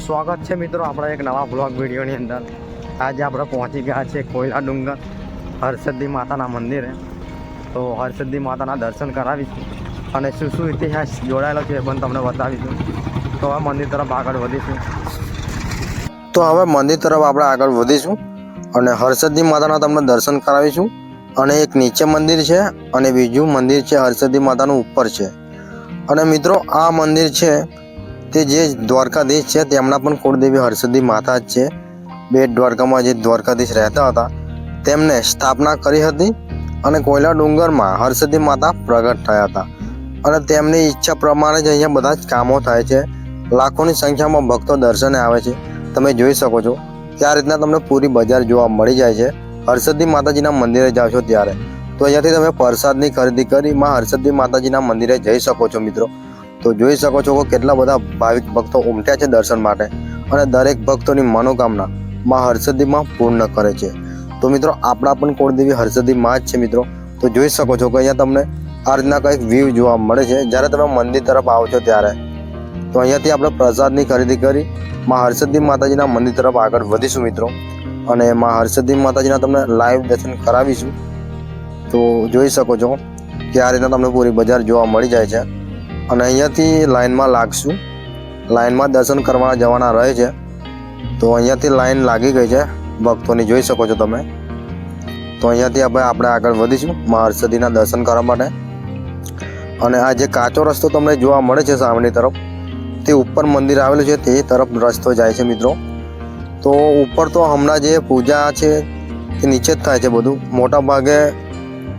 સ્વાગત છે મિત્રો આપણા એક નવા બ્લોગ વિડીયોની અંદર। આજે આપણે પહોંચી ગયા છે કોયલા ડુંગર હરસિદ્ધિ માતાના મંદિરે। તો હરસિદ્ધિ માતાના દર્શન કરાવીશું અને શું શું ઇતિહાસ જોડાયેલો છે એ પણ તમને બતાવીશું। તો હવે મંદિર તરફ આગળ વધીશું। અને હરસિદ્ધિ માતાના તમને દર્શન કરાવીશું। અને એક નીચે મંદિર છે અને બીજું મંદિર છે હરસિદ્ધિ માતાનું ઉપર છે। અને મિત્રો આ મંદિર છે તે જે દ્વારકાધીશ છે તેમના પણ કુળદેવી હરસિદ્ધિ માતા જ છે। બેટ દ્વારકામાં જે દ્વારકાધીશ રહેતા હતા તેમને સ્થાપના કરી હતી અને કોયલા ડુંગરમાં હરસિદ્ધિ માતા પ્રગટ થયા હતા અને તેમની ઈચ્છા પ્રમાણે જ અહીંયા બધા જ કામો થાય છે। લાખોની સંખ્યામાં ભક્તો દર્શને આવે છે। તમે જોઈ શકો છો કે આ રીતના તમને પૂરી બજાર જોવા મળી જાય છે હરસિદ્ધિ માતાજીના મંદિરે જાઓ છો ત્યારે। તો અહીંયાથી તમે પ્રસાદની ખરીદી કરી માં હરસિદ્ધિ માતાજીના મંદિરે જઈ શકો છો મિત્રો। તો જોઈ શકો છો કે કેટલા બધા ભાવિક ભક્તો ઉમટ્યા છે દર્શન માટે અને દરેક ભક્તોની મનોકામના માં હરસિદ્ધિમાં પૂર્ણ કરે છે। તો મિત્રો આપણા પણ કુળદેવી હરસિદ્ધિ માં જ છે મિત્રો। તો જોઈ શકો છો કે અહીંયા તમને આ રીતના કંઈક વ્યૂ જોવા મળે છે જ્યારે તમે મંદિર તરફ આવો છો ત્યારે। તો અહીંયાથી આપણે પ્રસાદની ખરીદી કરી માં હરસિદ્ધિ માતાજીના મંદિર તરફ આગળ વધીશું મિત્રો અને માં હરસિદ્ધિ માતાજીના તમને લાઈવ દર્શન કરાવીશું। તો જોઈ શકો છો કે આ રીતના તમને પૂરી બજાર જોવા મળી જાય છે અને અહીંયાથી લાઈનમાં લાગશું। લાઈનમાં દર્શન કરવાના જવાના રહે છે। તો અહીંયાથી લાઈન લાગી ગઈ છે ભક્તોની, જોઈ શકો છો તમે। તો અહીંયાથી આપણે આગળ વધીશું માં હરસિદ્ધિના દર્શન કરવા માટે। અને આ જે કાચો રસ્તો તમને જોવા મળે છે સામેની તરફ તે ઉપર મંદિર આવેલું છે તે તરફ રસ્તો જાય છે મિત્રો। તો ઉપર તો હમણાં જે પૂજા છે તે નીચે જ થાય છે બધું, મોટા ભાગે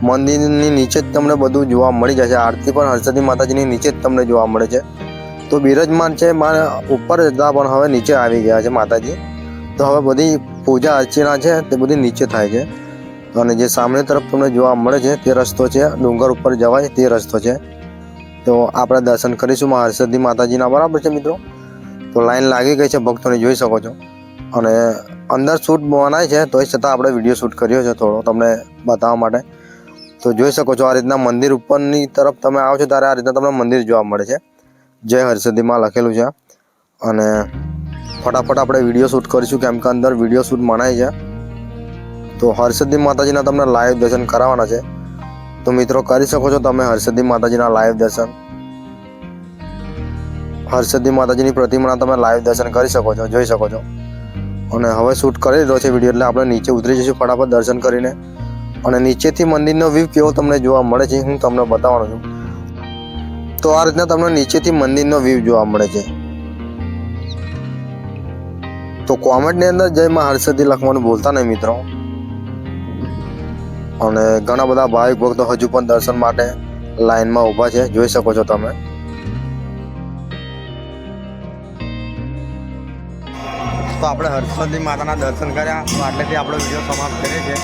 મંદિરની નીચે જ તમને બધું જોવા મળી જાય છે। આરતી પણ હરસિદ્ધિ માતાજીની નીચે જ તમને જોવા મળે છે। તો બિરાજમાન છે ઉપર જતા પણ હવે નીચે આવી ગયા છે માતાજી। તો હવે બધી પૂજા અર્ચના છે તે બધી નીચે થાય છે અને જે સામે તરફ તમને જોવા મળે છે તે રસ્તો છે, ડુંગર ઉપર જવાય તે રસ્તો છે। તો આપણે દર્શન કરીશું માં હરસિદ્ધિ માતાજીના, બરાબર છે મિત્રો। તો લાઈન લાગી ગઈ છે ભક્તોને, જોઈ શકો છો। અને અંદર શૂટ બનાય છે તો એ છતાં આપણે વિડીયો શૂટ કર્યો છે થોડો તમને બતાવવા માટે। તો જોઈ શકો છો આ રીતના મંદિર ઉપરની તરફ તમે આવો છો ત્યારે આ રીતના તમને મંદિર જોવા મળે છે, જય હરસિદ્ધિમાં લખેલું છે। અને ફટાફટ આપણે વિડીયો શૂટ કરીશું કેમ કે અંદર વિડીયો શૂટ મનાય છે। તો હરસિદ્ધિ માતાજીના તમને લાઈવ દર્શન કરાવવાના છે। તો મિત્રો કરી શકો છો તમે હરસિદ્ધિ માતાજીના લાઈવ દર્શન। હરસિદ્ધિ માતાજીની પ્રતિમાના તમે લાઈવ દર્શન કરી શકો છો, જોઈ શકો છો। અને હવે શૂટ કરી દીધો છે વિડીયો એટલે આપણે નીચે ઉતરી જઈશું ફટાફટ દર્શન કરીને। અને નીચેથી મંદિરનો વ્યૂ કેવો તમને જોવા મળે છે હું તમને બતાવવાનો છું। તો આ રીતના તમને નીચેથી મંદિરનો વ્યૂ જોવા મળે છે। તો કોમેન્ટની અંદર જય માં હરસિદ્ધિ લખવાનું ભૂલતા નહીં મિત્રો। અને ઘણા બધા ભાવિક ભક્તો હજુ પણ દર્શન માટે લાઈનમાં ઊભા છે, જોઈ શકો છો તમે। તો આપણે હરસિદ્ધિ માતાના દર્શન કર્યા તો આટલેથી આપણો વિડીયો સમાપ્ત કરીએ છીએ।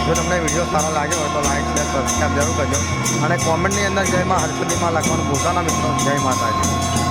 જો તમને વિડીયો સારો લાગ્યો હોય તો લાઈક શેર સબસ્ક્રાઈબ જરૂર કરજો અને કોમેન્ટની અંદર જય માં હરસિદ્ધિમાં લખવાનું ભૂલતા ના મિત્રો। જય માતાજી।